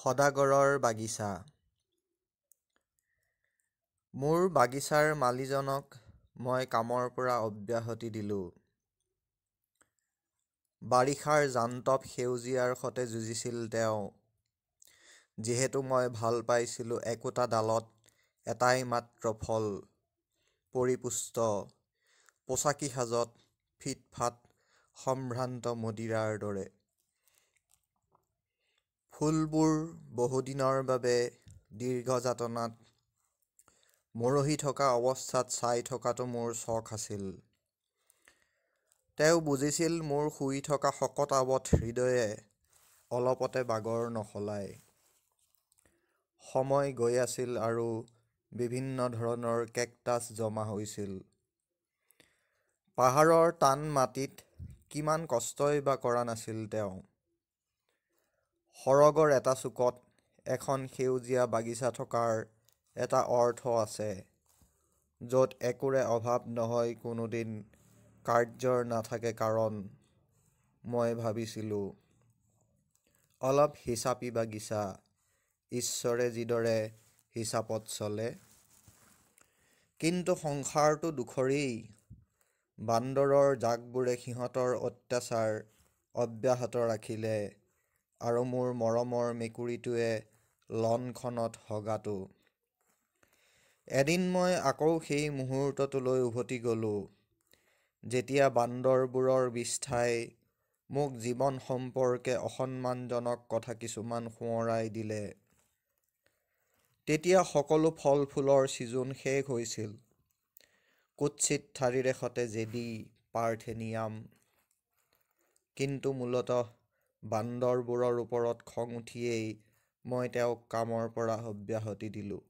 সদাগৰৰ বাগিচা। মোৰ বাগিচাৰ মালিজনক মই কামৰ পৰা অব্যাহতি দিলোঁ। বাৰিষাৰ জান্তৱ সেউজীয়াৰ সতে যুঁজিছিল তেওঁ। যিহেতু মই ভাল পাইছিলোঁ একোটা ডালত এটাই মাত্ৰ ফল, পৰিপুষ্ট, পোচাকী সাজত ফিটফাট সম্ভ্ৰান্ত মদিৰাৰ দৰে। ফুলবোৰ বহুদিনৰ বাবে দীৰ্ঘ যাতনাত মৰহি থকা অৱস্থাত চাই থকাটো মোৰ চখ আছিল। তেওঁ বুজিছিল মোৰ শুই থকা শকত-আৱত হৃদয়ে অলপতে বাগৰ নসলায়। সময় গৈ আছিল আৰু বিভিন্ন ধৰণৰ কেকটাছ জমা হৈছিল। পাহাৰৰ টান মাটিত কিমান কষ্টই বা কৰা নাছিল তেওঁ। সৰগৰ এটা চুকত এখন সেউজীয়া বাগিচা থকাৰ এটা অৰ্থ আছে, য'ত একোৰে অভাৱ নহয় কোনোদিন কাৰ্য্যৰ নাথাকে কাৰণ, মই ভাবিছিলোঁ, অলপ হিচাপী বাগিচা, ঈশ্বৰে যিদৰে হিচাপত চলে। কিন্তু সংসাৰটো দুখৰেই। বান্দৰৰ জাকবোৰে সিহঁতৰ অত্যাচাৰ অব্যাহত ৰাখিলে আৰু মোৰ মৰমৰ মেকুৰীটোৱে লনখনত হগাটো। এদিন মই আকৌ সেই মুহূৰ্তটোলৈ উভতি গ'লোঁ, যেতিয়া বান্দৰবোৰৰ বিষ্ঠাই মোক জীৱন সম্পৰ্কে অসন্মানজনক কথা কিছুমান সোঁৱৰাই দিলে। তেতিয়া সকলো ফল-ফুলৰ ছিজন শেষ হৈছিল। কুৎসিত ঠাৰিৰে জেডী, পাৰ্থেনিয়াম। কিন্তু মূলতঃ বান্দৰবোৰৰ ওপৰত খং উঠিয়েই মই তেওঁক কামৰ পৰা অব্যাহতি দিলোঁ।